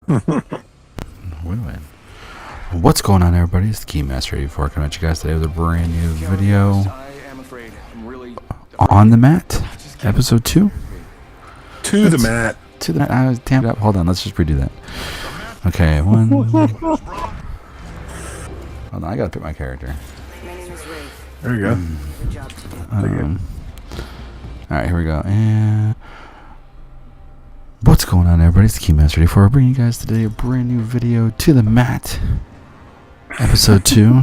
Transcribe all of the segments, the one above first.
Win-win. What's going on, everybody? It's the Keymaster 84 coming at you guys today with a brand new video. On the mat, episode 2. To the mat. I was tamped up. Hold on, let's just redo that. Okay, one. Hold on, I gotta pick my character. There you go. Alright, here we go. And what's going on, everybody? It's the Keymaster 84 bringing you guys today a brand new video, To the Mat, episode 2.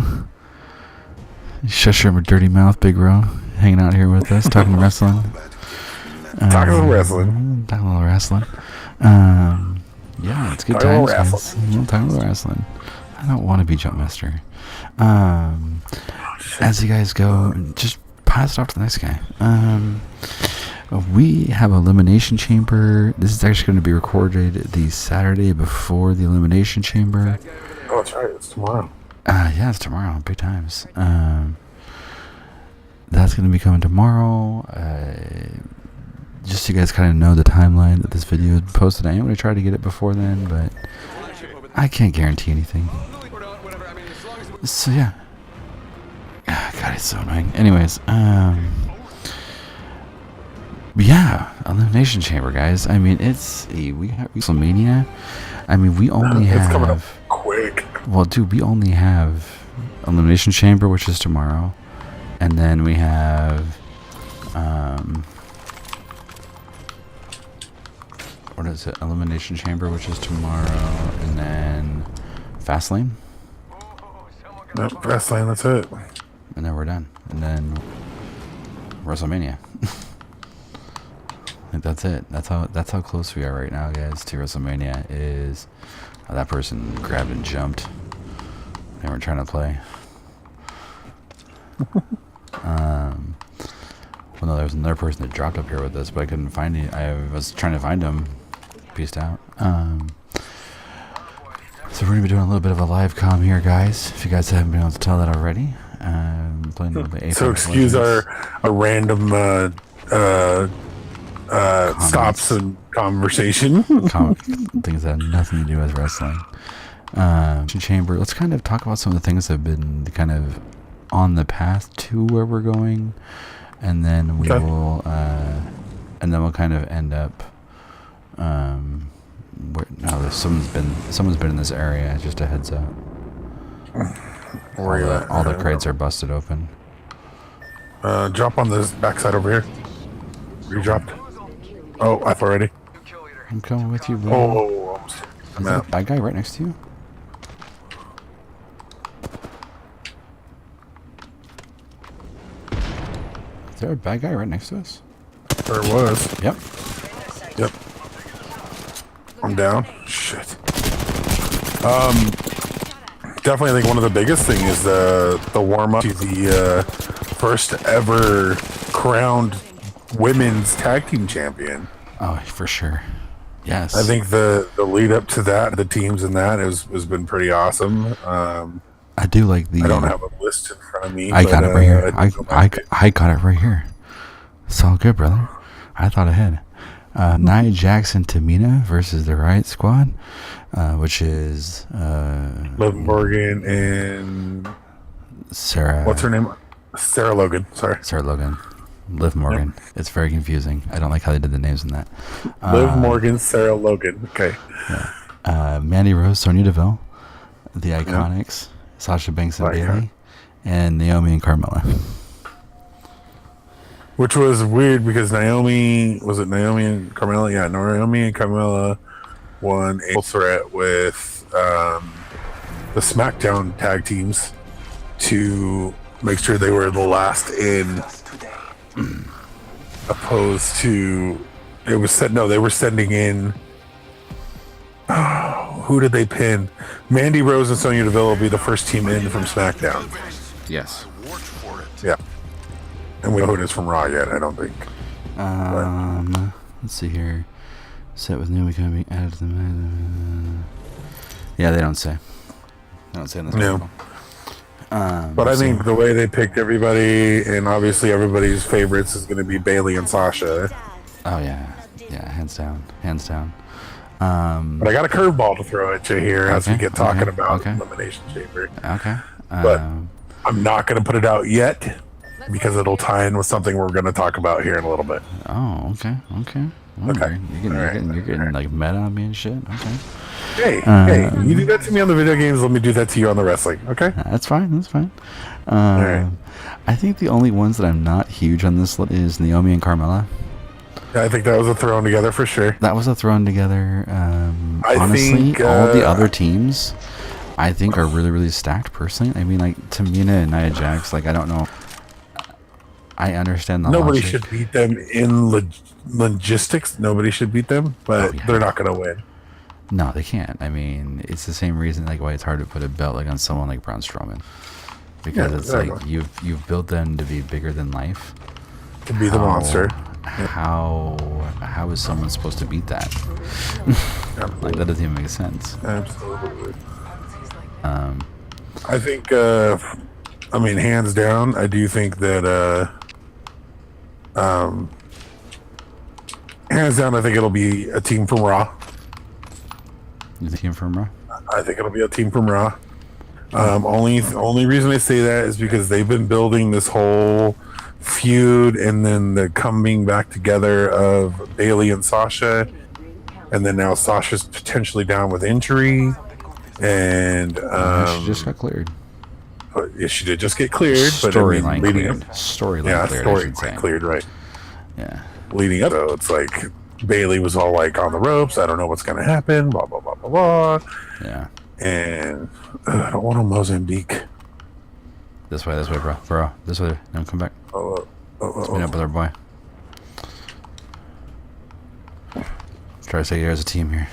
Shush your dirty mouth, Big Ro, hanging out here with us, talking wrestling. Talking a little wrestling. Talking a little wrestling. Yeah, it's good times, guys. Talking a little wrestling. I don't want to be Jump Master. As you guys go, just pass it off to the next guy. We have Elimination Chamber. This is actually going to be recorded the Saturday before the Elimination Chamber. Oh, that's right. It's tomorrow. Yeah, it's tomorrow. Big times. That's going to be coming tomorrow. Just so you guys kind of know the timeline that this video is posted. I am going to try to get it before then, but I can't guarantee anything. So yeah. God, it's so annoying. Anyways, yeah, Elimination Chamber, guys. I mean, we have Wrestlemania. I mean, we only have. It's coming up quick. Well, dude, we only have Elimination Chamber, which is tomorrow, and then we have what is it? Elimination Chamber, which is tomorrow, and then Fastlane. Nope, Fastlane, that's it. And then we're done. And then WrestleMania. I think that's it. That's how close we are right now, guys, to WrestleMania. Is that person grabbed and jumped. They were trying to play. Well, no, there was another person that dropped up here with us, but I couldn't find it. I was trying to find him. Peaced out. So we're going to be doing a little bit of a live comm here, guys. If you guys haven't been able to tell that already. Playing a little bit. So excuse our random stops in conversation. Things that have nothing to do with wrestling. Chamber. Let's kind of talk about some of the things that have been kind of on the path to where we're going, and then we will, and then we'll kind of end up. Someone's been in this area. Just a heads up. All the crates are busted open. Drop on this backside over here. You dropped. Oh, I've already. I'm coming with you, bro. Oh, is that a bad guy right next to you? Is there a bad guy right next to us? There was. Yep. I'm down. Shit. Definitely, I think one of the biggest thing is the warm up to the first ever crowned women's tag team champion. Oh, for sure. Yes. I think the lead up to that, the teams in that has been pretty awesome. I do like the. I don't have a list in front of me. I got it right here. I got it right here. It's all good, brother. I thought ahead. Nia Jax and Tamina versus the Riot Squad, which is Liv Morgan and Sarah. What's her name? Sarah Logan. Sorry, Sarah Logan. Liv Morgan. Yep. It's very confusing. I don't like how they did the names in that. Liv Morgan, Sarah Logan. Okay. Yeah. Mandy Rose, Sonya Deville, the Iconics, Sasha Banks and Bayley, and Naomi and Carmella. Which was weird because Naomi and Carmella? Yeah, Naomi and Carmella won a threat with the SmackDown tag teams to make sure they were the last in, opposed to they were sending in. Oh, who did they pin? Mandy Rose and Sonya Deville will be the first team in from SmackDown. Yes. Yeah. And we know who it is from Raw yet, I don't think. Let's see here. Set with Naomi coming added to the. Yeah, they don't say. They don't say in this article. But I think the way they picked everybody, and obviously everybody's favorites, is going to be Bayley and Sasha. Oh yeah, hands down. But I got a curveball to throw at you here as we get talking about Elimination Chamber. Okay. But I'm not going to put it out yet because it'll tie in with something we're going to talk about here in a little bit. Oh, okay. Okay. Okay. You're getting like meta on me and shit. Okay. Hey, you do that to me on the video games, let me do that to you on the wrestling, okay? That's fine. All right. I think the only ones that I'm not huge on this list is Naomi and Carmella. I think that was a thrown together for sure. That was a thrown together. Honestly, all the other teams, I think, are really, really stacked, personally. I mean, like, Tamina and Nia Jax, like, I don't know. I understand the Nobody logic. should beat them in logistics. Nobody should beat them, but they're not going to win. No, they can't. I mean, it's the same reason like why it's hard to put a belt like on someone like Braun Strowman, because it's like you've built them to be bigger than life, to be the monster. How is someone supposed to beat that? Like, that doesn't even make sense. Absolutely. I think. I mean, hands down, I do think that. Hands down, I think it'll be a team from Raw. You think from Raw? I think it'll be a team from Raw. Only reason I say that is because they've been building this whole feud, and then the coming back together of Bayley and Sasha, and then now Sasha's potentially down with injury, and she just got cleared. Yeah, she did just get cleared, but storyline cleared. Storyline cleared, right? Yeah. Leading up, though, it's like Bayley was all like on the ropes. I don't know what's going to happen. Blah blah blah blah blah. Yeah. And I don't want to Mozambique. This way, bro. This way. No, come back. Let's meet up with our boy. Try to say you're as a team here,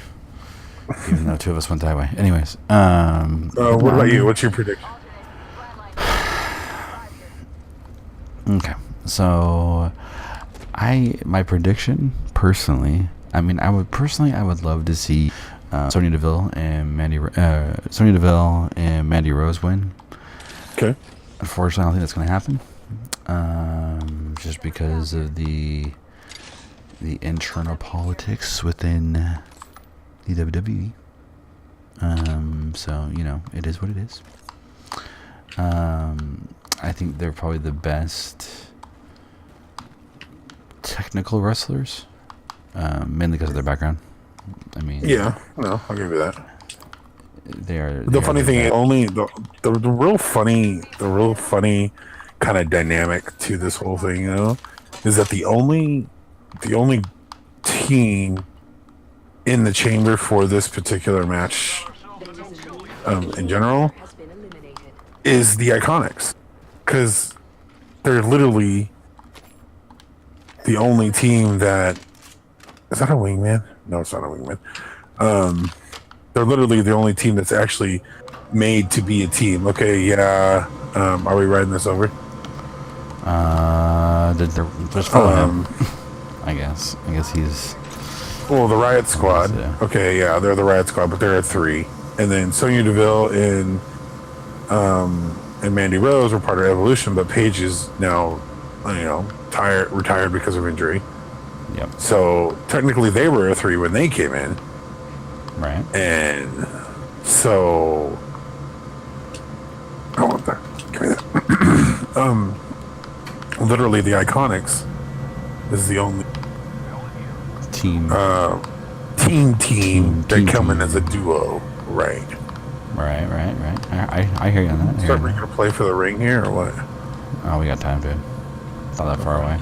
even though two of us went that way. Anyways, what about you? What's your prediction? Okay, so my prediction personally, I mean, I would love to see Sonya Deville and Mandy Rose win. Okay. Unfortunately, I don't think that's going to happen. Just because of the internal politics within the WWE. So, you know, it is what it is. I think they're probably the best technical wrestlers, mainly because of their background. I mean, yeah, no, I'll give you that. They are. The funny thing, the real funny kind of dynamic to this whole thing, you know, is that the only team in the chamber for this particular match, in general, is the Iconics, because they're literally the only team that is that a wingman? No, it's not a wingman. They're literally the only team that's actually made to be a team. Okay, yeah. Are we riding this over? Just follow him. I guess he's. Well, the Riot Squad. Yeah. Okay, yeah, they're the Riot Squad, but there are three, and then Sonya Deville and Mandy Rose were part of Evolution, but Paige is now, retired because of injury. Yep. So technically, they were a three when they came in. Right. And so, I want that. Give me that. Literally, the Iconics is the only team that come in as a duo, right? Right. I hear you on that. So are we gonna play for the ring here or what? Oh, we got time, dude. Not that far away.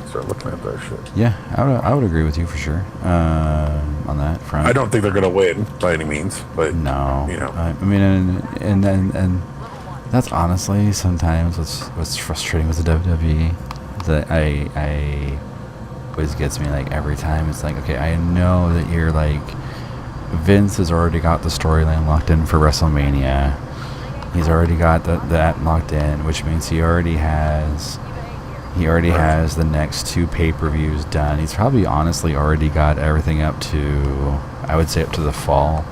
Start looking at that shit. Yeah, I would agree with you for sure on that front. I don't think they're gonna win by any means, but no, you know, I mean, and that's honestly sometimes what's frustrating with the WWE. That I always gets me, like, every time. It's like, okay, I know that you're like, Vince has already got the storyline locked in for WrestleMania. He's already got that locked in, which means he already has the next two pay-per-views done. He's probably honestly already got everything up to, I would say, up to the fall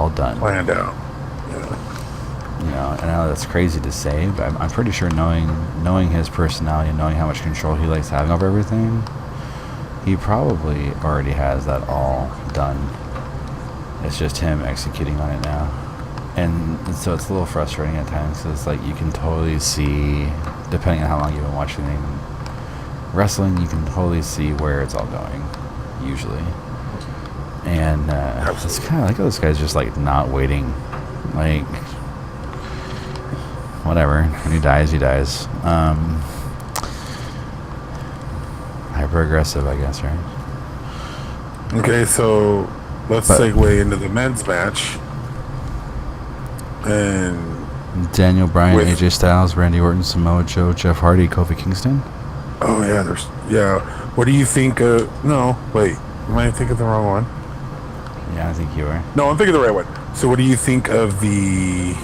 done. Planned out. You know, and I know that's crazy to say, but I'm pretty sure knowing his personality and knowing how much control he likes having over everything, he probably already has that all done. It's just him executing on it now. And so it's a little frustrating at times because it's like you can totally see, depending on how long you've been watching wrestling, you can totally see where it's all going, usually. And it's kind of like those guys just like not waiting. Like, whatever. When he dies, he dies. Hyper aggressive, I guess, right? Okay, so let's segue into the men's match. And Daniel Bryan, AJ Styles, Randy Orton, Samoa Joe, Jeff Hardy, Kofi Kingston. Oh yeah, what do you think? No, wait, am I thinking the wrong one? Yeah, I think you are. No, I'm thinking the right one. So what do you think of the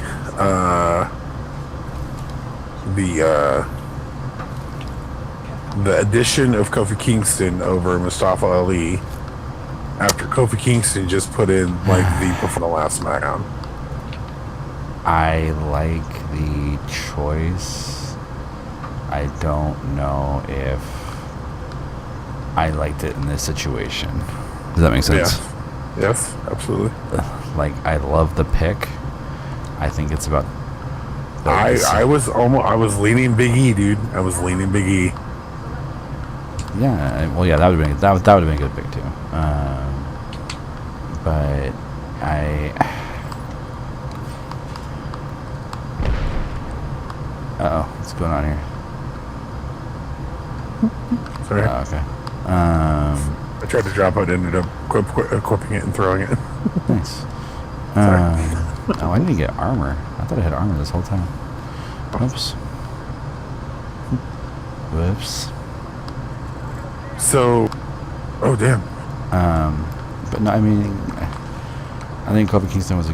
addition of Kofi Kingston over Mustafa Ali after Kofi Kingston just put in like the before the last SmackDown? I like the choice. I don't know if I liked it in this situation. Does that make sense? Yeah. Yes, absolutely. Like, I love the pick. I think it's about. I was leaning Big E, dude. I was leaning Big E. Yeah, well, yeah, that would have been that would have been a good pick too. But what's going on here? Sorry. Oh, okay. I tried to drop it, ended up equipping it and throwing it. Nice. I need to get armor. I thought I had armor this whole time. Oops. Whoops. So, oh damn. But no, I mean, I think Kofi Kingston is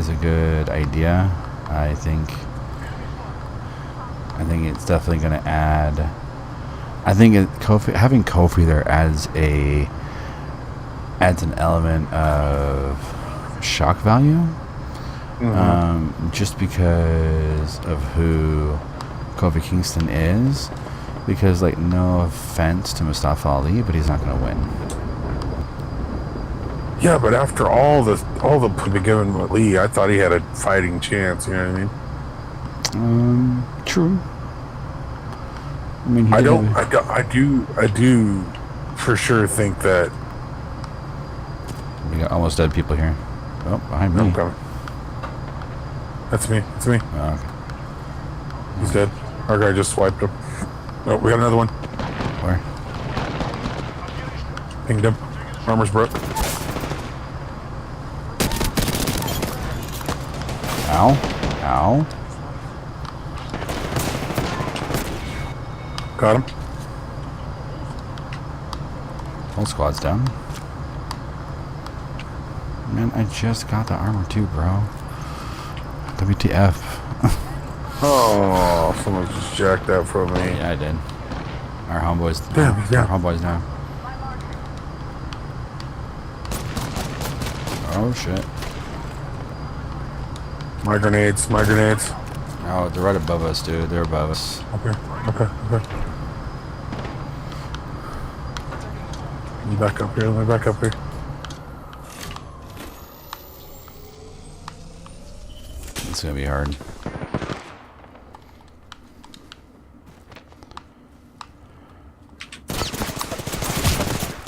a good idea. I think it's definitely going to add. I think having Kofi there adds an element of shock value. Mm-hmm. Just because of who Kofi Kingston is. Because, like, no offense to Mustafa Ali, but he's not going to win. Yeah, but after all the given with Lee, I thought he had a fighting chance. You know what I mean? True. I mean, I do for sure think that we got almost dead people here. Oh, behind me. Okay. That's me. It's me. Oh, okay. He's dead. Our guy just swiped him. Oh, we got another one. Where? Pinged him. Armor's broke. Ow. Ow. Got him. Whole squad's down. Man, I just got the armor too, bro. WTF. Oh, someone just jacked that from me. Yeah, I did. Our homeboys. Damn, yeah. Our homeboys now. Oh, shit. My grenades. Oh, they're right above us, dude. They're above us. Okay. Let me back up here. It's gonna be hard.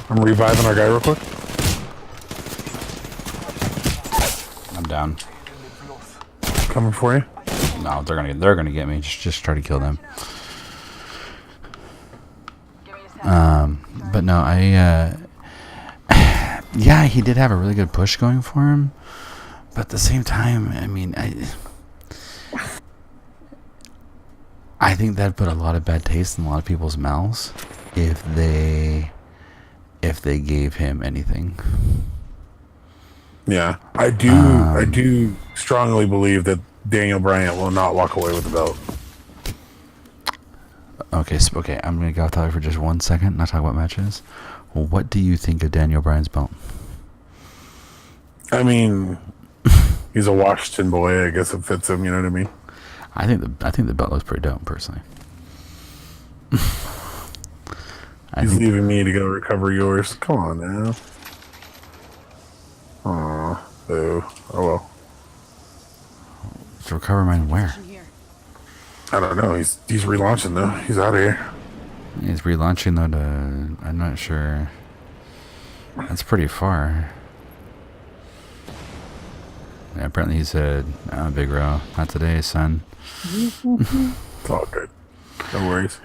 I'm reviving our guy real quick. I'm down. Coming for you. No, they're gonna get me. Just try to kill them. But no, yeah, he did have a really good push going for him. But at the same time, I mean, I think that put a lot of bad taste in a lot of people's mouths if they gave him anything. Yeah, I do strongly believe that Daniel Bryan will not walk away with the belt. Okay, I'm gonna go off topic for just 1 second, not talk about matches. What do you think of Daniel Bryan's belt? I mean, he's a Washington boy. I guess it fits him. You know what I mean? I think the belt looks pretty dope, personally. He's leaving me to go recover yours. Come on now. Aw, boo. Oh well. To recover mine where? I don't know. He's relaunching though. He's out of here. He's relaunching though to... I'm not sure. That's pretty far. Yeah, apparently he said, "Oh, Big Ro, not today, son." It's all good. No worries.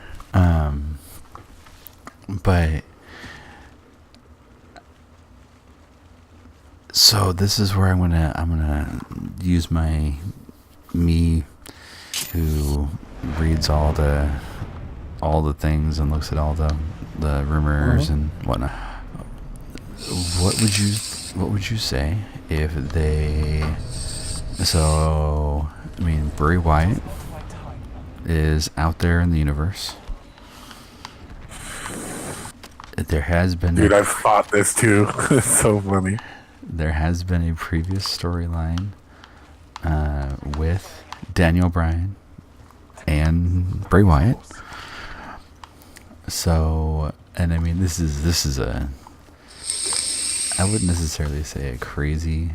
But so this is where I'm gonna use me who reads all the things and looks at all the rumors and whatnot. What would you say if they... So I mean, Bray Wyatt is out there in the universe. There has been... Dude, I've thought this too. It's so funny. There has been a previous storyline with Daniel Bryan and Bray Wyatt. So, and I mean, this is a... I wouldn't necessarily say a crazy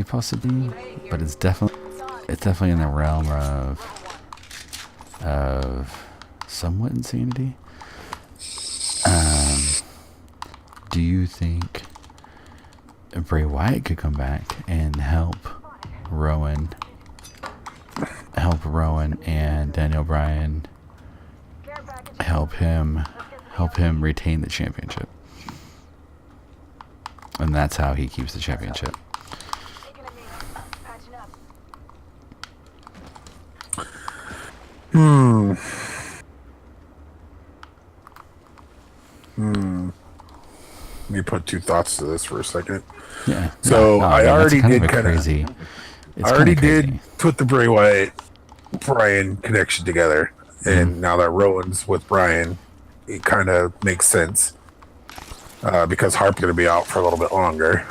possibility, but it's definitely in the realm of somewhat insanity. Do you think Bray Wyatt could come back and help Rowan and Daniel Bryan help him retain the championship? And that's how he keeps the championship. Let me put two thoughts to this for a second. Yeah. So I already did crazy. I already did put the Bray Wyatt Bryan connection together, and now that Rowan's with Bryan, it kind of makes sense because Harp's going to be out for a little bit longer.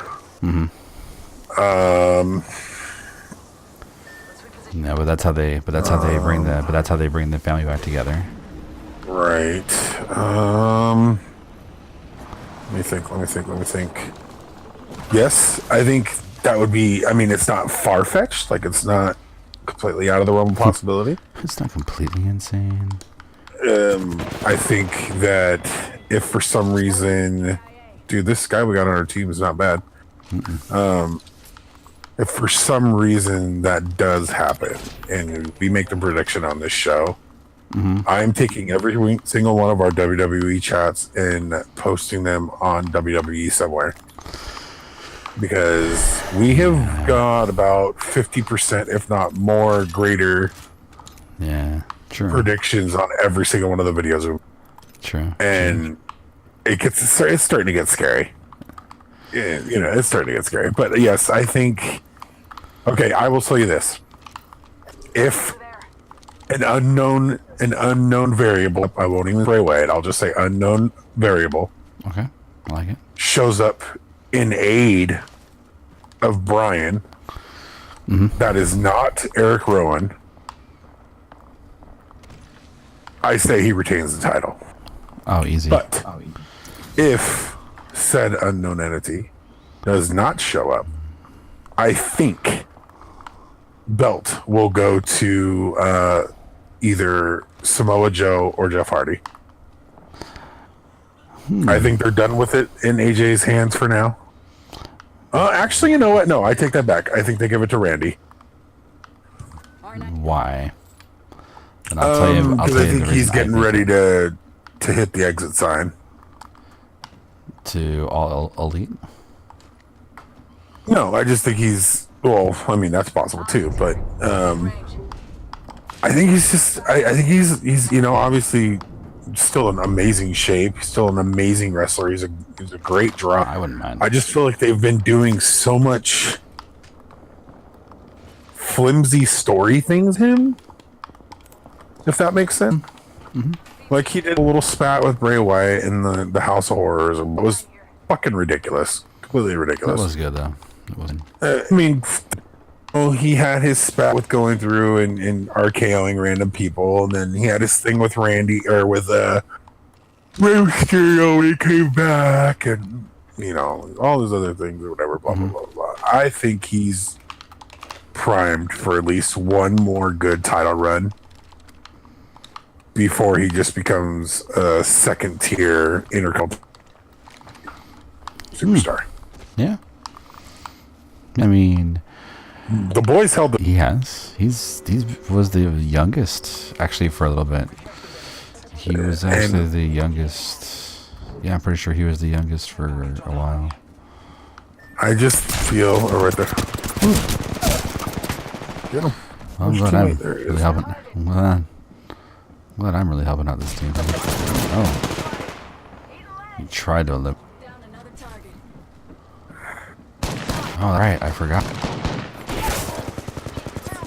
No, but that's how they bring the family back together. Right. Let me think. Yes, I think that would be... I mean, it's not far-fetched. Like, it's not completely out of the realm of possibility. It's not completely insane. I think that if for some reason... Dude, this guy we got on our team is not bad. If for some reason that does happen, and we make the prediction on this show... I'm taking every single one of our WWE chats and posting them on WWE somewhere. Because we have got about 50%, if not more, greater predictions on every single one of the videos. True. And it's starting to get scary. Yeah, it's starting to get scary. But yes, I think... Okay, I will tell you this. If... An unknown variable, I won't even Bray Wyatt, I'll just say unknown variable. Okay, I like it. Shows up in aid of Bryan. That is not Eric Rowan. I say he retains the title. Oh, easy. But if said unknown entity does not show up, I think belt will go to either Samoa Joe or Jeff Hardy. I think they're done with it in AJ's hands for now. Actually, you know what? No, I take that back. I think they give it to Randy. Why? And I'll tell you. Because I think he's getting ready to hit the exit sign. To All Elite? No, I just think he's... Well, I mean, that's possible too, but... I think he's just... I think he's obviously still in amazing shape. He's still an amazing wrestler. He's a great draw. I wouldn't mind. I just feel like they've been doing so much flimsy story things with him, if that makes sense. Like, he did a little spat with Bray Wyatt in the House of Horrors, and it was fucking ridiculous. Completely ridiculous. It was good, though. It wasn't. I mean... Oh, he had his spat with going through and RKOing random people, and then he had his thing with Randy or with Rey Mysterio when he came back, and you know all those other things or whatever. Blah blah blah blah. I think he's primed for at least one more good title run before he just becomes a second tier intercontinental superstar. Yeah. I mean, the boys held the. he has. He was the youngest actually for a little bit. He was actually the youngest. Yeah, I'm pretty sure he was the youngest for a while. I just feel right there. Get him. Well, I'm glad I'm really helping. I'm glad I'm really helping out this team. Oh, he tried to live. Oh, right, I forgot.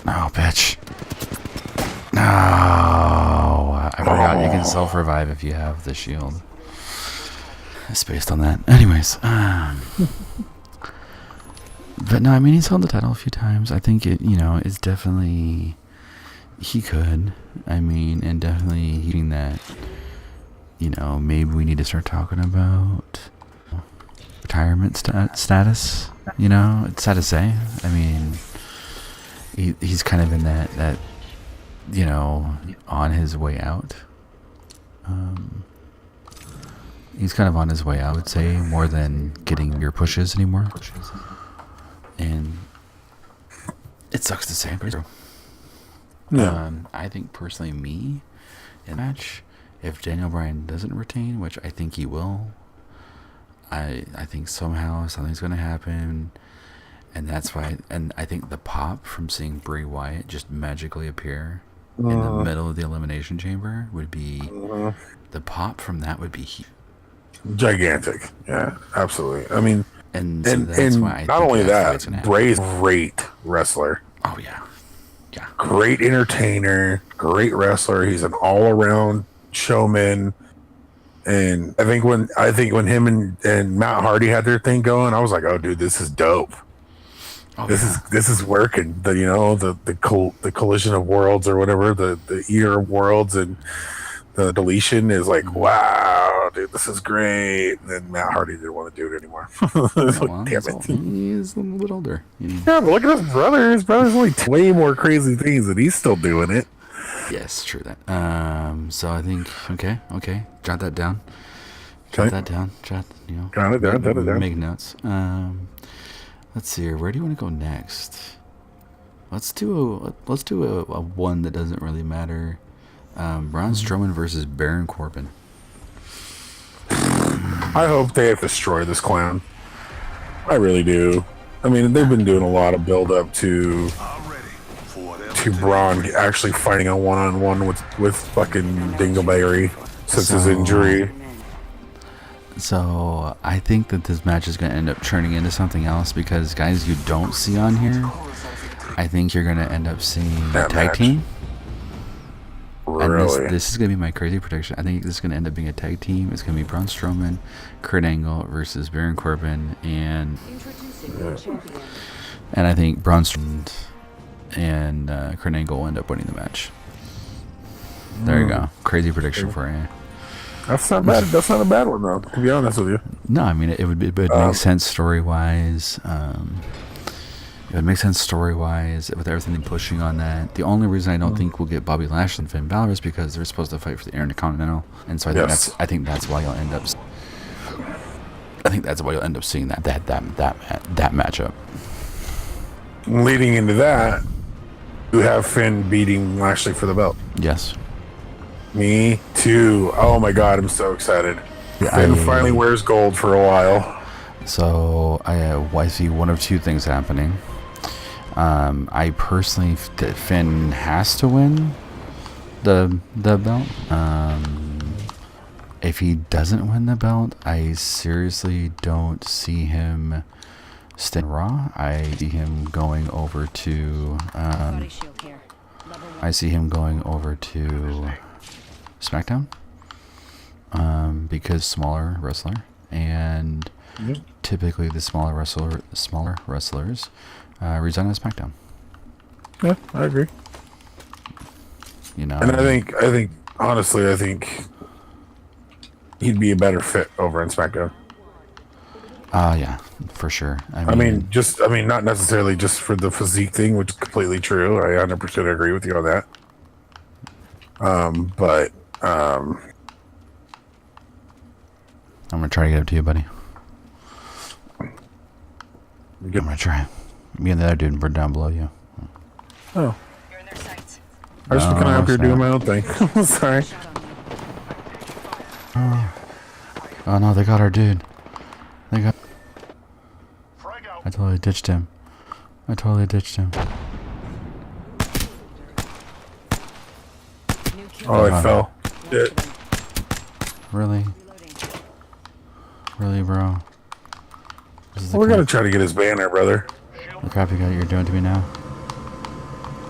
No, bitch. No, I forgot you can self-revive if you have the shield. It's based on that. Anyways, but no, I mean, he's held the title a few times. I think it's definitely, he could. I mean, and definitely hearing that, maybe we need to start talking about retirement status. It's sad to say. I mean, he's kind of in that on his way out. He's kind of on his way, I would say, more than getting your pushes anymore. And it sucks to say, but it's true. Yeah. I think personally, in a match, if Daniel Bryan doesn't retain, which I think he will, I think somehow something's going to happen. And that's why, and I think the pop from seeing Bray Wyatt just magically appear in the middle of the Elimination Chamber would be, the pop from that would be huge. Gigantic. Yeah, absolutely. I mean, and so that's why I not think only that's that, Bray's a great wrestler. Oh yeah, yeah. Great entertainer, great wrestler. He's an all-around showman. And I think when him and Matt Hardy had their thing going, I was like, oh, dude, this is dope. Oh, this is working. The collision of worlds or whatever, the eater of worlds and the deletion is like, wow, dude, this is great. And then Matt Hardy didn't want to do it anymore. Damn it. He's a little bit older. Yeah, but look at his brother. His brother's doing way more crazy things, and he's still doing it. Yes, true that. So I think okay, jot that down. Got it down. Make notes. Let's see here. Where do you want to go next? Let's do a one that doesn't really matter. Braun Strowman versus Baron Corbin. I hope they destroy this clown. I really do. I mean, they've been doing a lot of build up to Braun actually fighting a one-on-one with fucking Dingleberry since his injury. So I think that this match is going to end up turning into something else because guys you don't see on here, I think you're going to end up seeing a tag team. Really? And this is going to be my crazy prediction. I think this is going to end up being a tag team. It's going to be Braun Strowman, Kurt Angle versus Baron Corbin, and I think Braun Strowman and Kurt Angle will end up winning the match. There you go. Crazy prediction for you. That's not bad. That's not a bad one, though, to be honest with you. No, I mean, it would make sense story-wise. It would make sense story-wise with everything pushing on that. The only reason I don't think we'll get Bobby Lashley and Finn Balor is because they're supposed to fight for the Intercontinental, and so I think that's why you'll end up. I think that's why you'll end up seeing that matchup. Leading into that, you have Finn beating Lashley for the belt. Yes. Me too. Oh my god, I'm so excited. Yeah, Finn finally wears gold for a while. So I see one of two things happening. I personally that Finn has to win the belt. If he doesn't win the belt, I seriously don't see him staying Raw. I see him going over to SmackDown. Because smaller wrestler, and typically the smaller wrestlers resign on SmackDown. Yeah, I agree. You know, And I think, honestly, I think he'd be a better fit over in SmackDown. Yeah, for sure. I mean, not necessarily just for the physique thing, which is completely true. I 100% agree with you on that. But I'm gonna try to get up to you, buddy. I'm gonna try. Me and the other dude, we're down below you. Oh. You're in their sights. I just kind of up here doing my own thing. Sorry. Oh no, they got our dude. They got. I totally ditched him. Oh, I fell. Shit. Really, bro. We're gonna try to get his banner, brother. The crap you're doing to me now.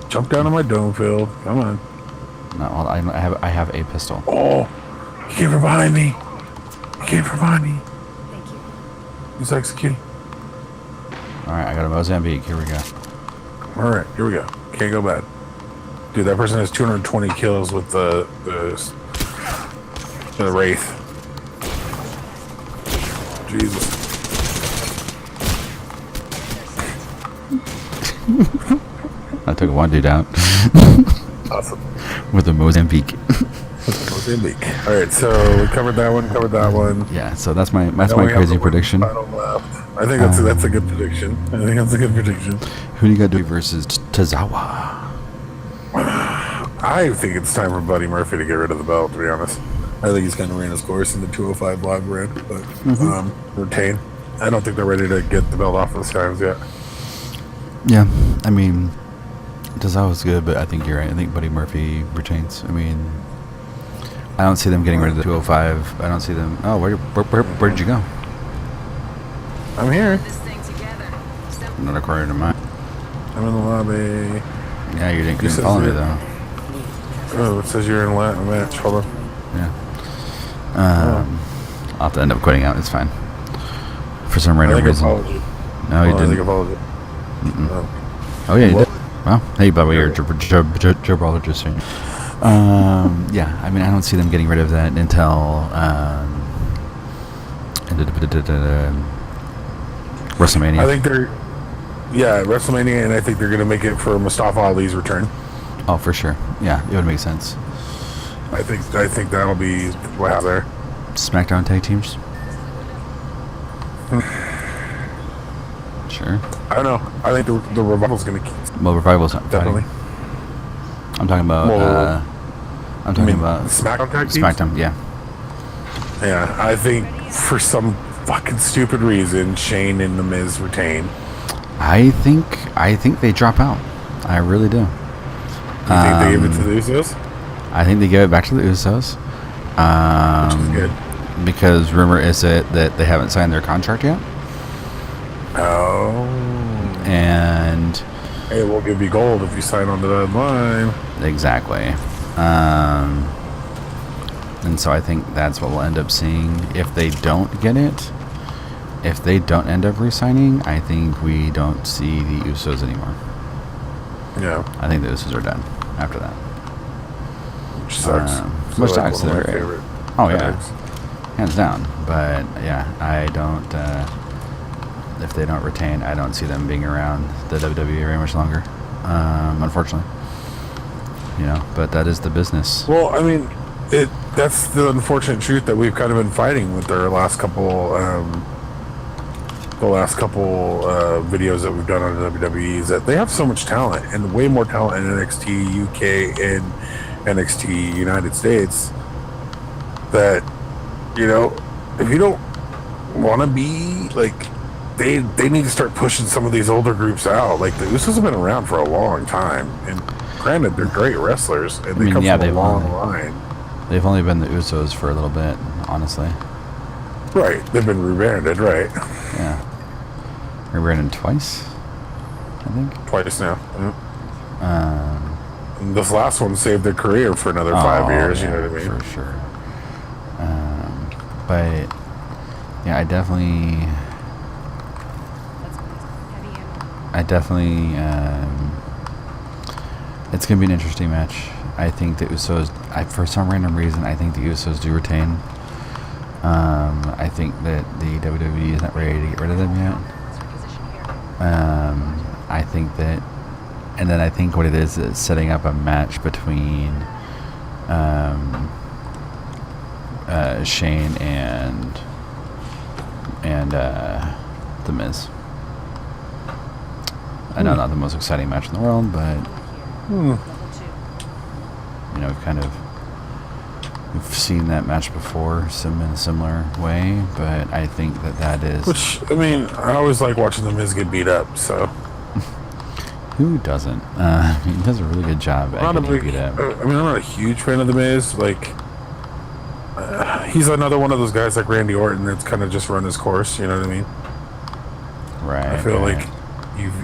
Jump down on my dome field. Come on. No, I have a pistol. Oh, he came from behind me. Thank you. He's executing. Alright, I got a Mozambique. Here we go. Alright, here we go. Can't go bad. Dude, that person has 220 kills with the Wraith. Jesus. I took one dude out. Awesome. With a Mozambique. Mozambique. Alright, so we covered that one. Yeah, so that's my crazy prediction. I think that's a good prediction. Who do you got to do versus Tozawa? I think it's time for Buddy Murphy to get rid of the belt, to be honest. I think he's kind of ran his course in the 205 block brand, but retain. I don't think they're ready to get the belt off of the Skies yet. Yeah, I mean, Tozawa's good, but I think you're right. I think Buddy Murphy retains. I mean, I don't see them getting rid of the 205. I don't see them. Oh, where did you go? I'm here. Not according to mine. I'm in the lobby. Yeah, you didn't follow me though. Oh, it says you're in a match. Hold on. Yeah. I'll have to end up quitting out. It's fine. For some random reason. No, you didn't. Oh yeah, you did. Well, hey, Bubba, you're Joe Brawler just saying. Yeah, I mean, I don't see them getting rid of that until WrestleMania. I think WrestleMania, and I think they're going to make it for Mustafa Ali's return. Oh, for sure. Yeah, it would make sense. I think that'll be what happens there. SmackDown tag teams. Sure. I don't know. I think the Revival's going to keep. Well, Revival's not definitely. Fighting. I'm talking about. I'm talking about SmackDown tag teams. SmackDown, yeah. Yeah, I think for some fucking stupid reason, Shane and The Miz retain. I think they drop out. I really do. You think they give it to the Usos? I think they give it back to the Usos. Which is good. Because rumor is that they haven't signed their contract yet. Oh. And hey, we'll give you gold if you sign on the dotted line. Exactly. And so I think that's what we'll end up seeing. If they don't get it, if they don't end up re-signing, I think we don't see the Usos anymore. Yeah. I think the Usos are done after that. Which sucks. Which sucks. One of my favorite. Oh, yeah. Hands down. But, yeah, I don't... if they don't retain, I don't see them being around the WWE very much longer. Unfortunately. You know, but that is the business. Well, I mean, that's the unfortunate truth that we've kind of been fighting with our last couple... videos that we've done on WWE is that they have so much talent, and way more talent in NXT UK and NXT United States, that, you know, if you don't want to be like, they need to start pushing some of these older groups out. Like the Usos have been around for a long time, and granted, they're great wrestlers, and they come from a long line. They've only been the Usos for a little bit, honestly. Right, they've been rebranded, right? Yeah. Rebranded twice, I think. Twice now. This last one saved their career for another 5 years. Yeah, you know what I mean? For sure. But yeah, I definitely It's gonna be an interesting match. I think the Usos, for some random reason, I think the Usos do retain. I think that the WWE is not ready to get rid of them yet. I think that, and then I think what it is setting up a match between Shane and The Miz. I know not the most exciting match in the world, but you know, we've seen that match before, in a similar way. But I think that is. Which, I mean, I always like watching The Miz get beat up. So who doesn't? He does a really good job at getting beat up. I mean, I'm not a huge fan of The Miz. Like, he's another one of those guys like Randy Orton that's kind of just run his course. You know what I mean? Right. I feel like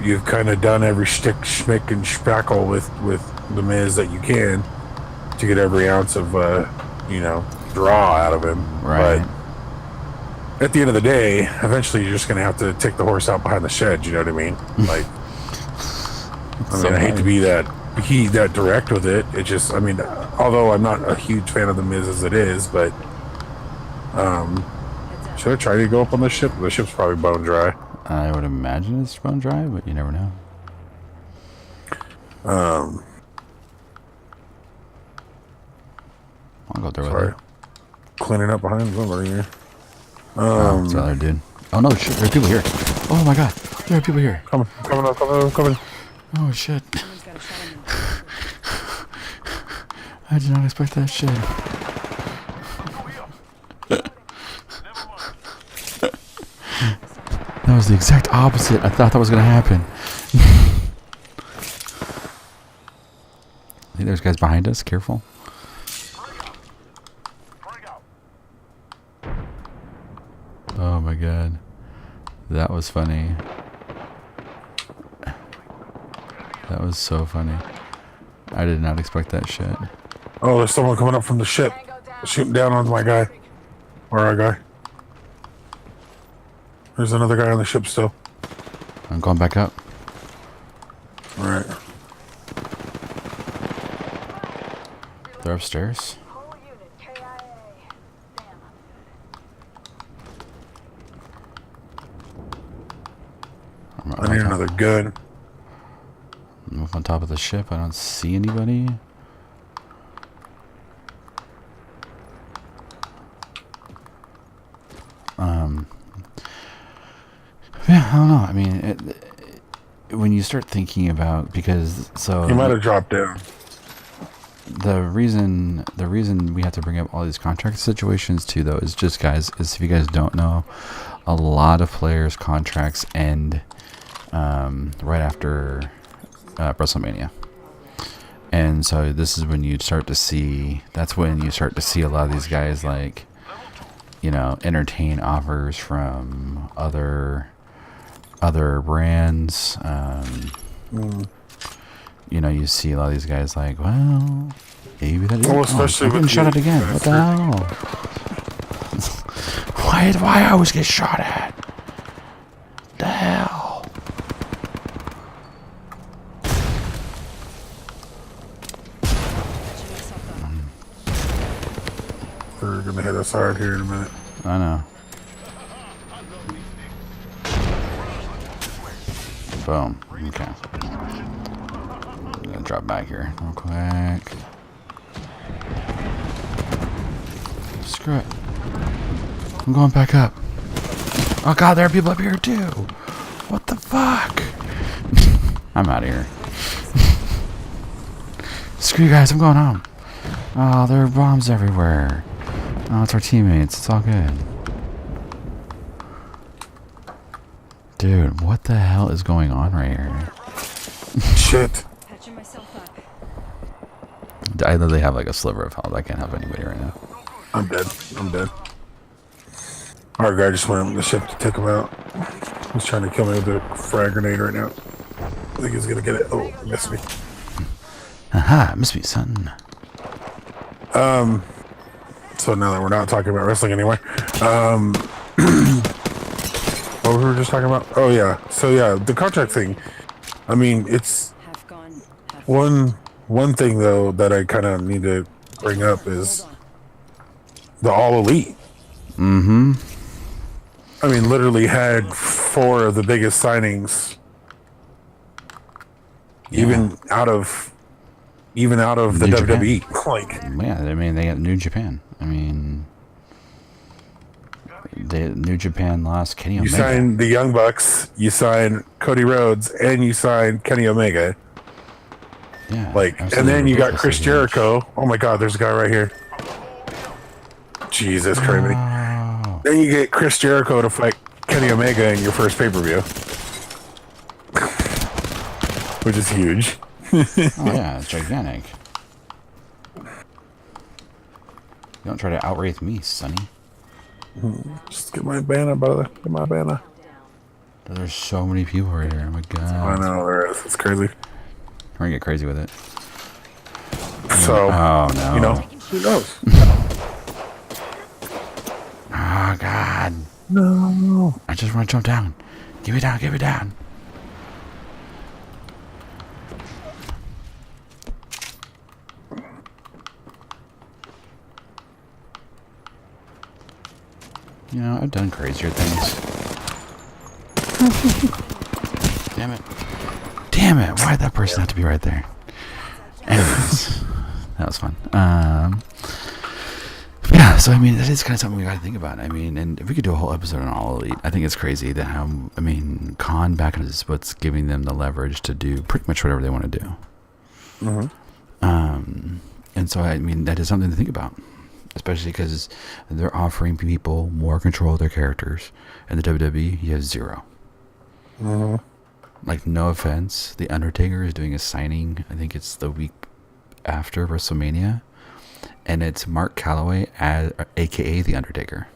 you've kind of done every shtick, schmick, and spackle with The Miz that you can to get every ounce of draw out of him. Right. But at the end of the day, eventually you're just gonna have to take the horse out behind the shed. You know what I mean? Like, I hate to be that direct with it. It just, I mean, although I'm not a huge fan of The Miz as it is, but should I try to go up on the ship? The ship's probably bone dry. I would imagine it's bone dry, but you never know. I'll go there with it. Cleaning up behind somebody here. It's another dude. Oh no, shit, there are people here. Oh my god, there are people here. Coming up. Oh shit. I did not expect that shit. That was the exact opposite I thought that was going to happen. I think there's guys behind us. Careful. Oh my god. That was funny. That was so funny. I did not expect that shit. Oh, there's someone coming up from the ship. Shooting down on my guy. Or our guy. There's another guy on the ship still. I'm going back up. Alright. They're upstairs. I need another gun. I'm up on top of the ship. I don't see anybody. Yeah, I don't know. I mean, when you start thinking about, because so He might have dropped down. the reason we have to bring up all these contract situations too, though, is just, guys, is if you guys don't know, a lot of players' contracts end right after Wrestlemania. And so this is when you start to see, that's when you start to see a lot of these guys, like, you know, entertain offers from other brands. You know, you see a lot of these guys like, well, maybe that is. Well, especially I'm getting shot at again. What the hell? Why do I always get shot at? The hell? They're gonna hit us hard here in a minute. I know. Boom. Okay. I'm gonna drop back here real quick. Screw it. I'm going back up. Oh god, there are people up here too. What the fuck? I'm out of here. Screw you guys, I'm going home. Oh, there are bombs everywhere. Oh, it's our teammates. It's all good. Dude, what the hell is going on right here? Shit. I literally have like a sliver of health. I can't help anybody right now. I'm dead. Our guy just went up on the ship to take him out. He's trying to kill me with a frag grenade right now. I think he's gonna get it. Oh, he missed me. Haha, missed me, son. So now that we're not talking about wrestling anymore, what were we just talking about? Oh yeah. So yeah, the contract thing. I mean, it's one One thing though that I kind of need to bring up is the All Elite. Mm-hmm. I mean, literally had 4 of the biggest signings, even out of the WWE. Like, yeah, I mean, they got New Japan. I mean, New Japan lost Kenny Omega. You signed the Young Bucks, you signed Cody Rhodes, and you signed Kenny Omega. Yeah, like, and then you got Chris Jericho. Oh my God, there's a guy right here. Jesus Christ. Oh. Then you get Chris Jericho to fight Kenny Omega in your first pay-per-view. Which is huge. Oh yeah, it's gigantic. Don't try to outrace me, Sonny. Just get my banner, brother. Get my banner. There's so many people right here. Oh my God. I know, there is. It's crazy. We're gonna get crazy with it. So, oh no. You know, who knows? Oh God. No. I just want to jump down. Give me down, give me down. You know, I've done crazier things. Damn it. Damn it. Why'd that person have to be right there? Anyways, that was fun. Yeah, so I mean, that is kind of something we got to think about. I mean, and if we could do a whole episode on All Elite, I think it's crazy that how, I mean, Khan back is what's giving them the leverage to do pretty much whatever they want to do. Mm-hmm. And so, I mean, that is something to think about. Especially because they're offering people more control of their characters. And the WWE, he has 0. Mm-hmm. Like, no offense, The Undertaker is doing a signing, I think it's the week after WrestleMania. And it's Mark Calloway, a.k.a. The Undertaker.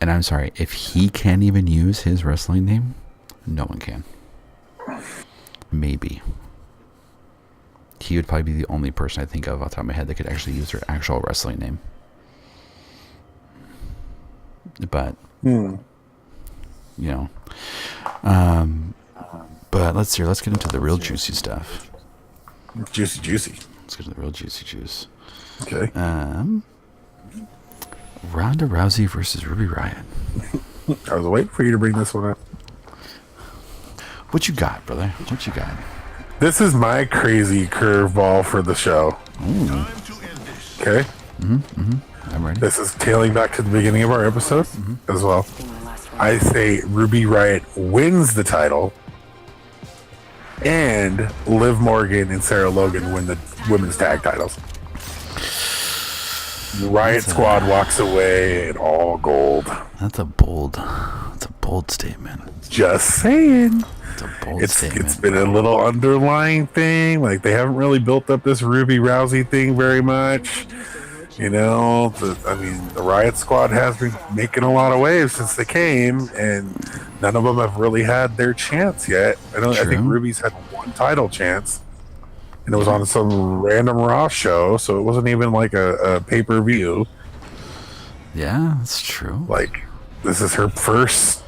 And I'm sorry, if he can't even use his wrestling name, no one can. Maybe. He would probably be the only person I think of off the top of my head that could actually use their actual wrestling name. But, you know. But let's see. Let's get into the real juicy stuff. Juicy. Let's get into the real juicy juice. Okay. Ronda Rousey versus Ruby Riott. I was waiting for you to bring this one up. What you got, brother? What you got? This is my crazy curveball for the show. Ooh. Okay? I'm ready. This is tailing back to the beginning of our episode as well. I say Ruby Riott wins the title and Liv Morgan and Sarah Logan win the women's tag titles. The Riott Squad walks away in all gold. That's a bold statement. Just saying. It's a bold statement. It's been a little underlying thing. Like, they haven't really built up this Ruby Rousey thing very much. You know, the Riott Squad has been making a lot of waves since they came, and none of them have really had their chance yet. I think Ruby's had one title chance, and it was on some random Raw show, so it wasn't even like a pay-per-view. Yeah, that's true. Like, this is her first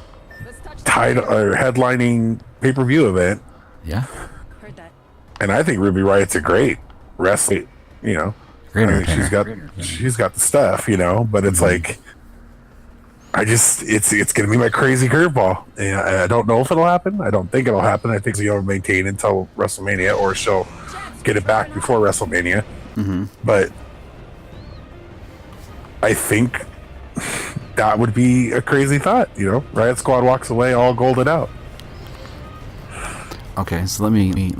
title headlining pay-per-view event. Yeah. And I think Ruby Riott's a great wrestler, you know. She's got the stuff, you know, but it's like, it's gonna be my crazy curveball. And I don't know if it'll happen. I don't think it'll happen. I think she'll maintain until WrestleMania, or she'll get it back before WrestleMania. But I think that would be a crazy thought, you know. Riott Squad walks away all golded out. Okay, so let me.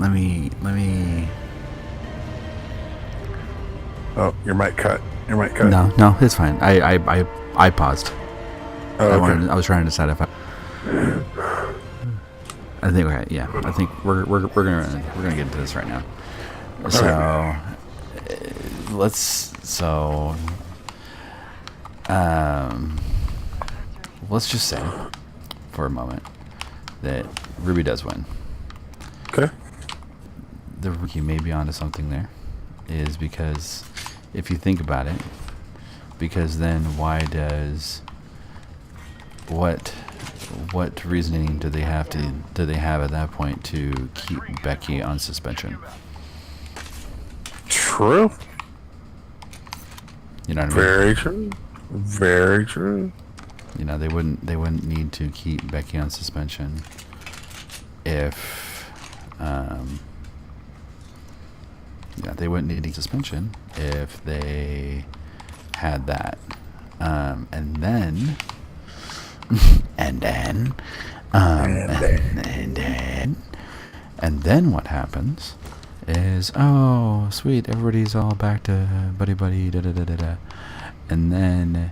Oh, your mic cut. No, it's fine. I paused. Oh, okay. I was trying to decide if I think I think we're gonna get into this right now. So let's just say for a moment that Ruby does win. Okay. The rookie may be onto something there, is because if you think about it, because then why does what reasoning do they have at that point to keep Becky on suspension? True. You know what I mean? Very true. Very true. You know, they wouldn't need to keep Becky on suspension if they wouldn't need suspension if they had that. And then what happens is, oh sweet, everybody's all back to buddy da da da da da, and then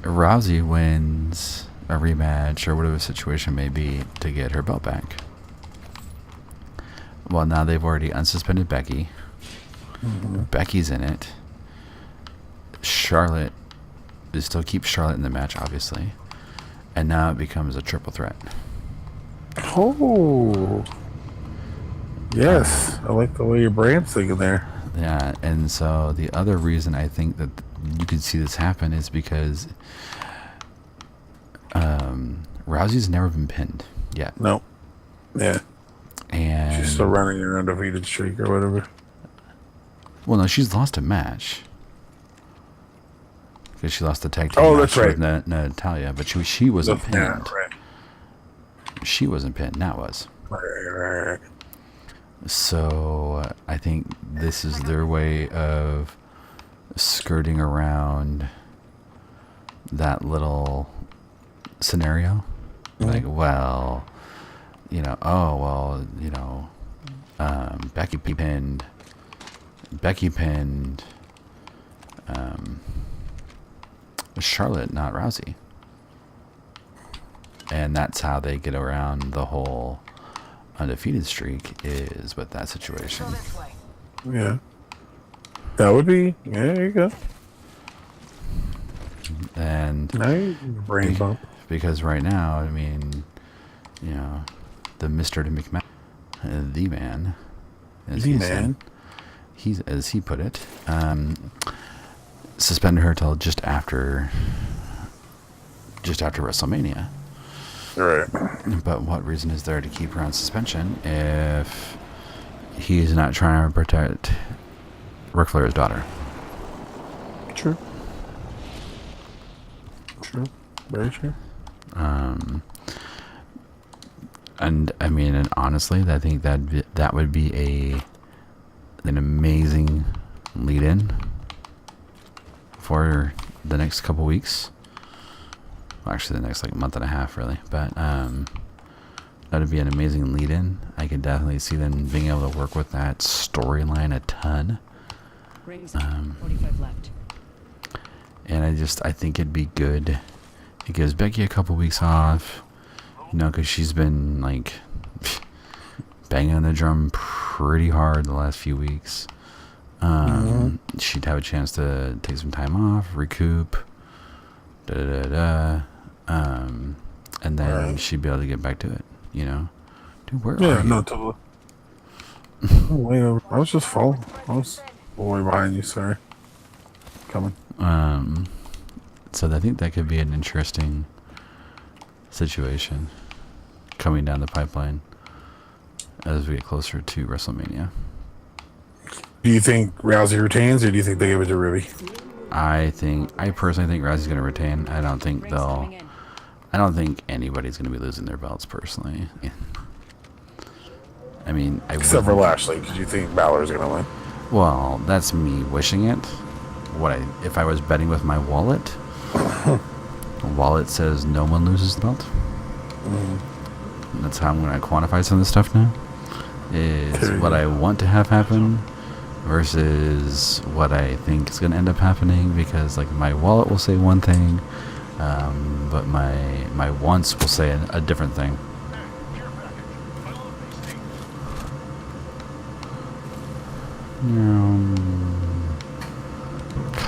Rousey wins a rematch or whatever the situation may be to get her belt back. Well, now they've already unsuspended Becky. Mm-hmm. Becky's in it. Charlotte, they still keep Charlotte in the match, obviously. And now it becomes a triple threat. Oh. Yes. I like the way your brain's thinking there. Yeah, and so the other reason I think that you could see this happen is because Rousey's never been pinned yet. No. Yeah. And she's still running her undefeated streak or whatever. Well, no, she's lost a match. Because she lost the tag team match with Natalia, but she wasn't pinned. Yeah, right. She wasn't pinned. Nat was. Right. So I think this is their way of skirting around that little scenario. Mm-hmm. Like, well, Becky pinned Charlotte, not Rousey. And that's how they get around the whole undefeated streak, is with that situation. Yeah. That would be, there you go. And brain bump. Because right now, I mean, the Mr. to McMahon, the man, as he put it, suspended her till just after WrestleMania. Right. But what reason is there to keep her on suspension if he's not trying to protect Ric Flair's daughter? True. Very true. And I mean, and honestly, I think that would be an amazing lead-in for the next couple weeks. Well, actually, the next month and a half, really. But that would be an amazing lead-in. I could definitely see them being able to work with that storyline a ton. 45 left. And I think it'd be good. It gives Becky a couple weeks off, because she's been banging on the drum pretty hard the last few weeks. She'd have a chance to take some time off, recoup, and then she'd be able to get back to it. Dude, where are you? No, totally. Wait, I was just following. I was way behind you. Sorry. Coming. So I think that could be an interesting situation coming down the pipeline as we get closer to WrestleMania. Do you think Rousey retains, or do you think they give it to Ruby? I personally think Rousey's going to retain. I don't think anybody's going to be losing their belts, personally. I mean, except for Lashley, because you think Balor's going to win. Well, that's me wishing it. If I was betting with my wallet? Wallet says no one loses the belt. Mm-hmm. That's how I'm going to quantify some of this stuff now. Is what I want to have happen versus what I think is going to end up happening, because my wallet will say one thing, but my wants will say a different thing.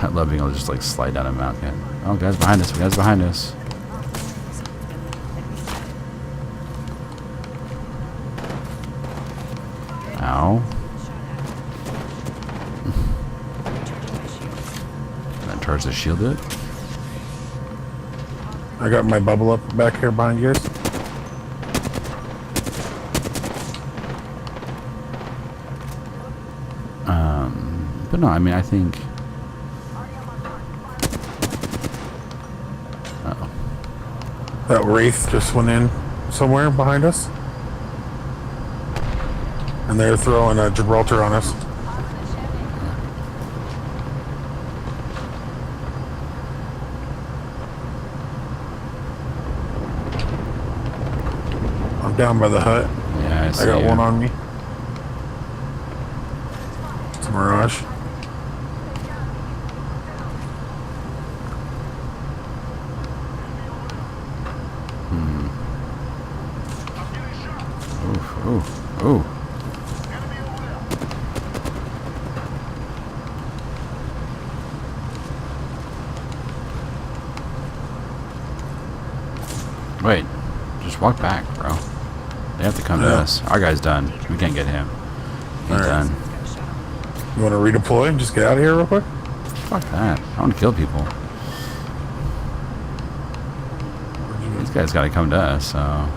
I love being able to just slide down a mountain. Oh, guys behind us! Ow. Can I charge the shield it? I got my bubble up back here behind you guys. But no, I mean, I think... Uh-oh. That Wraith just went in somewhere behind us. And they're throwing a Gibraltar on us. I'm down by the hut. Yeah, I see I got you. one on me. It's a Mirage. Ooh, ooh. Wait, just walk back, bro. They have to come to us. Our guy's done. We can't get him. He's All right. done. You want to redeploy and just get out of here real quick? Fuck that. I want to kill people. These guys gotta come to us, so...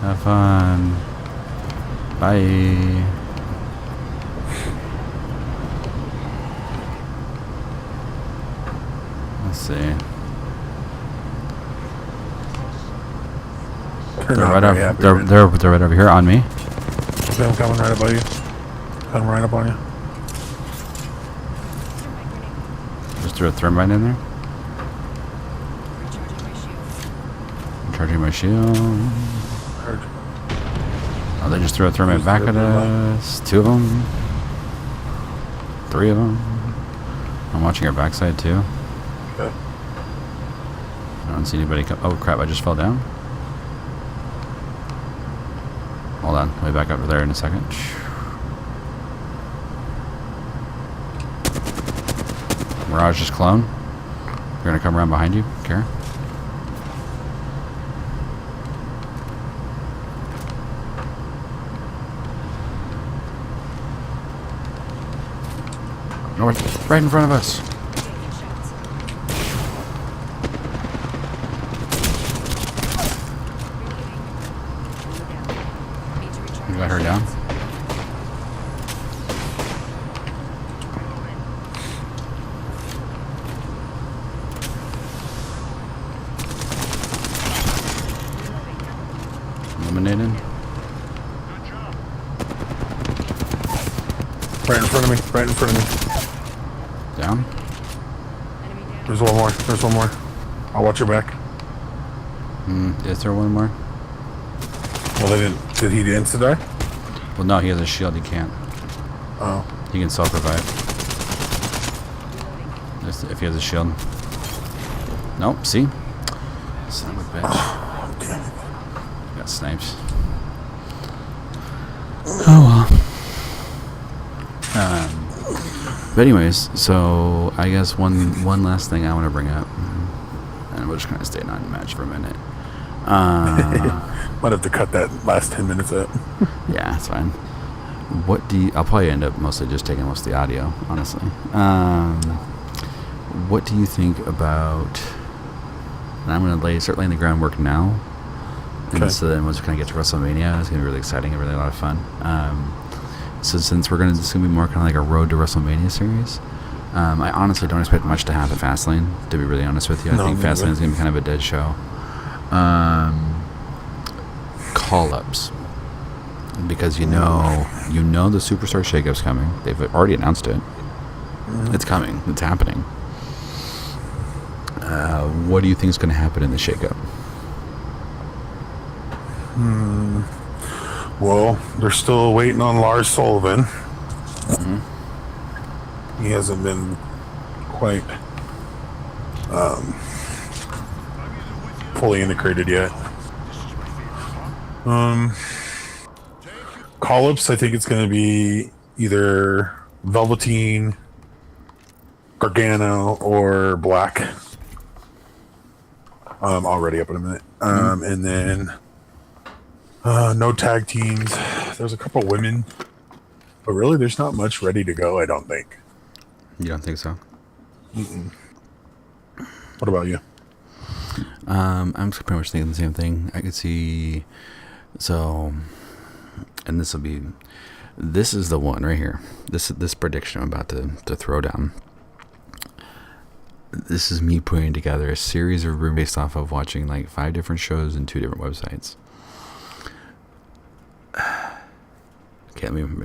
Have fun. Bye. Let's see. They're right over here on me. Okay, I'm coming right above you. Coming right up on you. Just threw a thermite in there. Charging my shield. Heard. Oh, they just threw a thermite back at us. 2 of them. 3 of them. I'm watching our backside too. Okay. I don't see anybody come. Oh crap! I just fell down. Hold on, let me back up there in a second. Mirage just clone. They're gonna come around behind you, Kara. North, right in front of us. You got her down? Eliminated. Right in front of me. Right in front of me. Down. There's one more. There's one more. I'll watch your back. Is there one more? Well, they didn't. Did he insta-die? Well, no, he has a shield. He can't. Oh. He can self-revive. If he has a shield. Nope, see? Son of a bitch. Oh, damn it. Got snipes. Oh well. But anyways, so I guess one last thing I want to bring up, and we're just gonna stay on match for a minute. Might have to cut that last 10 minutes out. Yeah, it's fine. I'll probably end up mostly just taking most of the audio, honestly. What do you think about? And I'm gonna start laying the groundwork now. And Okay. so then once we kind of get to WrestleMania, it's gonna be really exciting and really a lot of fun. So since this is gonna be more kind of like a road to WrestleMania series, I honestly don't expect much to happen at Fastlane. To be really honest with you, I No, think me Fastlane neither. is gonna be kind of a dead show. Call-ups, because you know the Superstar Shakeup's coming. They've already announced it. It's coming. It's happening. What do you think is going to happen in the shakeup? Well, they're still waiting on Lars Sullivan. Mm-hmm. He hasn't been quite fully integrated yet. Call-ups, I think it's going to be either Velveteen, Gargano, or Black. Already up in a minute. And then no tag teams. There's a couple women, but really there's not much ready to go, I don't think. You don't think so? What about you? I'm just pretty much thinking the same thing. I could see, so, and this is the one right here. This prediction I'm about to throw down. This is me putting together a series of rumors based off of watching like 5 different shows and 2 different websites. Okay, I'm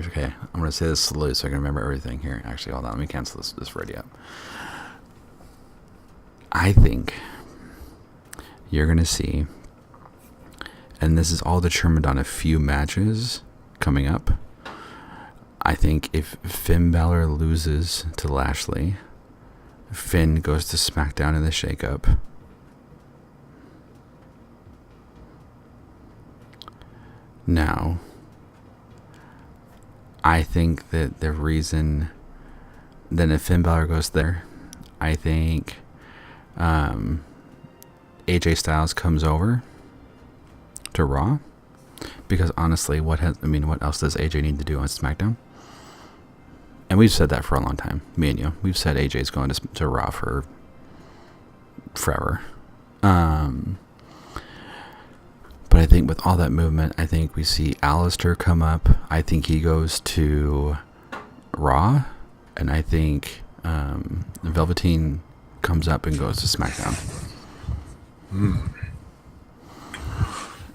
gonna say this slowly so I can remember everything here. Actually, hold on, let me cancel this ready up. I think you're gonna see, and this is all determined on a few matches coming up. I think if Finn Balor loses to Lashley, Finn goes to SmackDown in the shakeup. Now, I think that the reason then if Finn Balor goes there, I think AJ Styles comes over to Raw, because honestly, what else does AJ need to do on SmackDown? And we've said that for a long time, me and you. We've said AJ's going to Raw for forever. But I think with all that movement, I think we see Alistair come up. I think he goes to Raw. And I think Velveteen comes up and goes to SmackDown.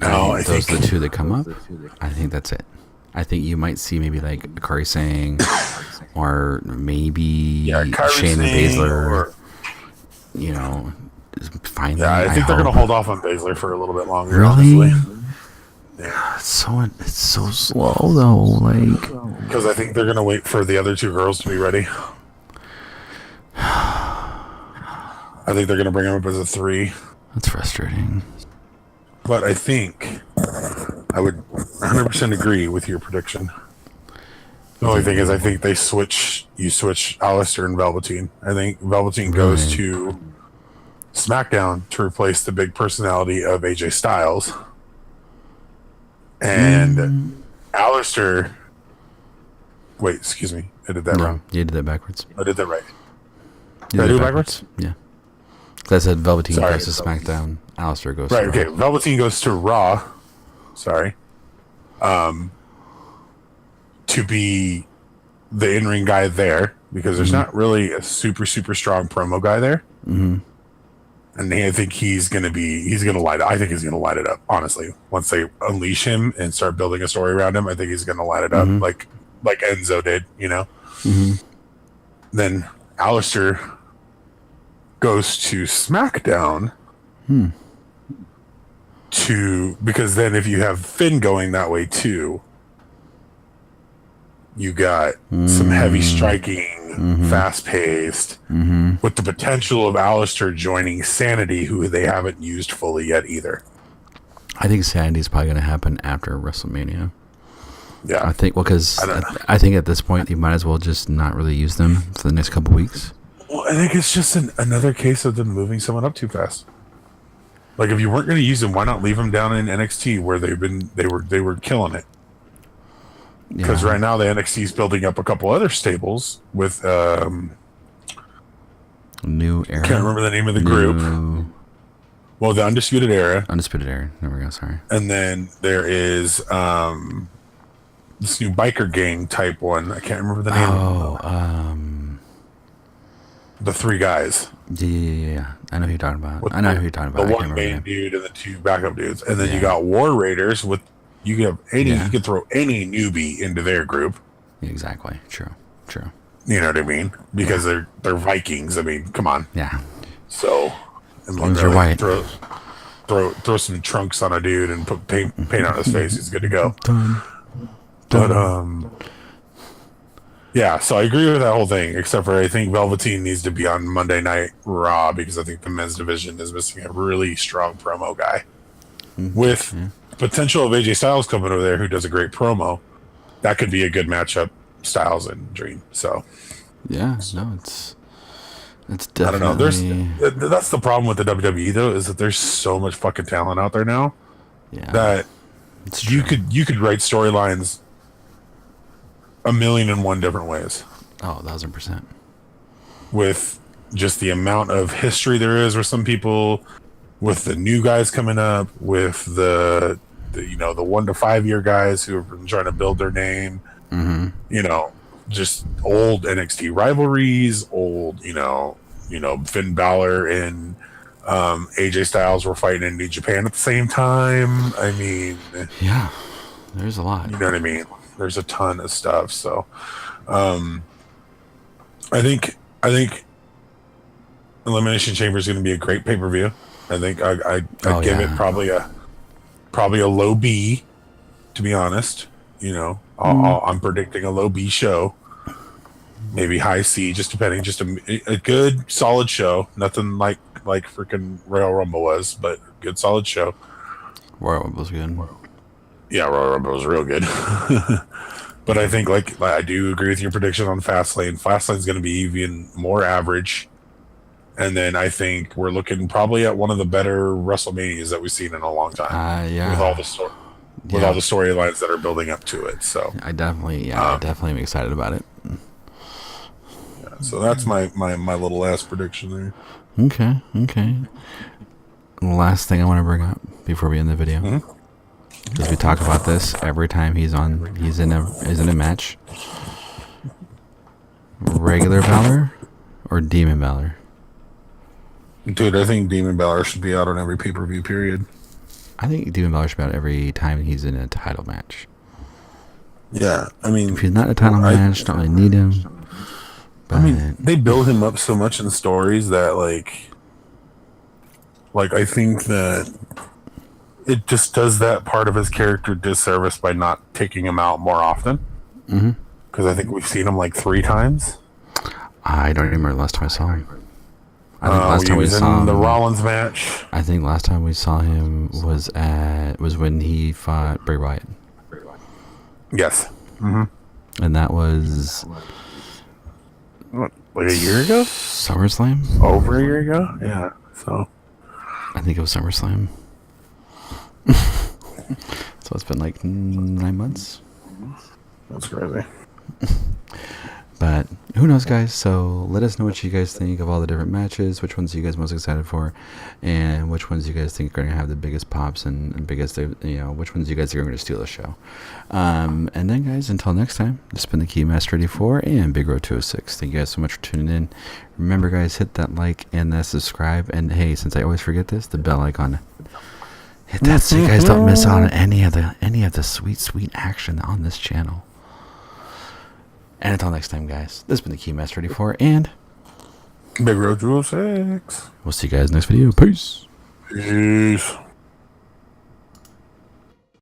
No, I think those are the 2 that come up. I think that's it. I think you might see maybe like Kairi Singh or maybe Shayna Baszler. You know, finally. Yeah, I think they're going to hold off on Baszler for a little bit longer. Really? Honestly. Yeah. It's so slow though. Like, because I think they're going to wait for the other 2 girls to be ready. I think they're going to bring them up as a 3. That's frustrating. But I think I would 100% agree with your prediction. The only thing is I think you switch Alistair and Velveteen. I think Velveteen goes to SmackDown to replace the big personality of AJ Styles. And Alistair... Wait, excuse me. I did that wrong. You did that backwards. I did that right. Did I do it backwards? Yeah. I said Velveteen goes to SmackDown. Alistair goes to Raw. Okay. Velveteen goes to Raw. Sorry. To be the in-ring guy there, because there's not really a super, super strong promo guy there. Mm-hmm. And I think he's going to light it. I think he's going to light it up, honestly. Once they unleash him and start building a story around him, I think he's going to light it up like Enzo did, you know? Mm-hmm. Then Alistair goes to SmackDown because then if you have Finn going that way too, you got some heavy striking, fast-paced, with the potential of Alistair joining Sanity, who they haven't used fully yet either. I think Sanity is probably going to happen after WrestleMania. Yeah, I think because I think at this point you might as well just not really use them for the next couple weeks. Well, I think it's just another case of them moving someone up too fast. Like, if you weren't going to use them, why not leave them down in NXT where they were killing it? Because right now the NXT is building up a couple other stables with New Era. Can't remember the name of the group. Well, the Undisputed Era. Undisputed Era. There we go. Sorry. And then there is this new biker gang type one. I can't remember the name. The 3 guys. Yeah. I know who you're talking about. The one main dude and the 2 backup dudes, and then you got War Raiders with. You can throw any newbie into their group. Exactly. True. You know what I mean? Because they're Vikings. I mean, come on. Yeah. So, as long as you're white. Throw some trunks on a dude and put paint on his face. He's good to go. Done. But yeah. So I agree with that whole thing, except for I think Velveteen needs to be on Monday Night Raw because I think the men's division is missing a really strong promo guy with. Potential of AJ Styles coming over there, who does a great promo. That could be a good matchup, Styles and Dream. So, yeah, no, it's definitely. I don't know. That's the problem with the WWE though, is that there's so much fucking talent out there now. Yeah, that you could write storylines 1,000,001 different ways. Oh, 1,000%. With just the amount of history there is with some people. with the new guys coming up, with the 1 to 5 year guys who have been trying to build their name. Just old NXT rivalries, old Finn Balor and AJ Styles were fighting in New Japan at the same time. I mean, yeah, there's a lot. You know what I mean? There's a ton of stuff. So, I think Elimination Chamber is going to be a great pay-per-view. I think I'd give it probably a low B, to be honest. I'm predicting a low B show, maybe high C, just depending. Just a good, solid show. Nothing like freaking Royal Rumble was, but good, solid show. Royal Rumble's good. Yeah, Royal Rumble was real good. But I think, I do agree with your prediction on Fastlane. Fastlane's going to be even more average. And then I think we're looking probably at one of the better WrestleManias that we've seen in a long time. Yeah. With all the storylines that are building up to it. So I definitely am excited about it. Yeah, so that's my little last prediction there. Okay. Last thing I want to bring up before we end the video, because we talk about this every time he's in a match. Regular Balor or Demon Balor? Dude, I think Demon Balor should be out on every pay-per-view period. I think Demon Balor should be out every time he's in a title match. Yeah, I mean, if he's not in a title match, don't really need him. But I mean, they build him up so much in stories that I think that it just does that part of his character disservice by not taking him out more often. Because I think we've seen him 3 times. I don't remember the last time I saw him. I think last time we saw in him, the Rollins match. I think last time we saw him was when he fought Bray Wyatt. Yes. And that was what, a year ago? SummerSlam? Over a year ago? Yeah. So I think it was SummerSlam. So it's been 9 months. That's crazy. But who knows, guys? So let us know what you guys think of all the different matches. Which ones are you guys most excited for, and which ones you guys think are going to have the biggest pops and biggest, which ones you guys are going to steal the show. And then, guys, until next time, this has been the Keymaster 84 and Big Road 206. Thank you guys so much for tuning in. Remember, guys, hit that like and that subscribe, and hey, since I always forget this, the bell icon. Hit that so you guys don't miss out on any of the sweet action on this channel. And until next time, guys, this has been the Keymaster 84 and Big Road 206. We'll see you guys next video. Peace. Peace.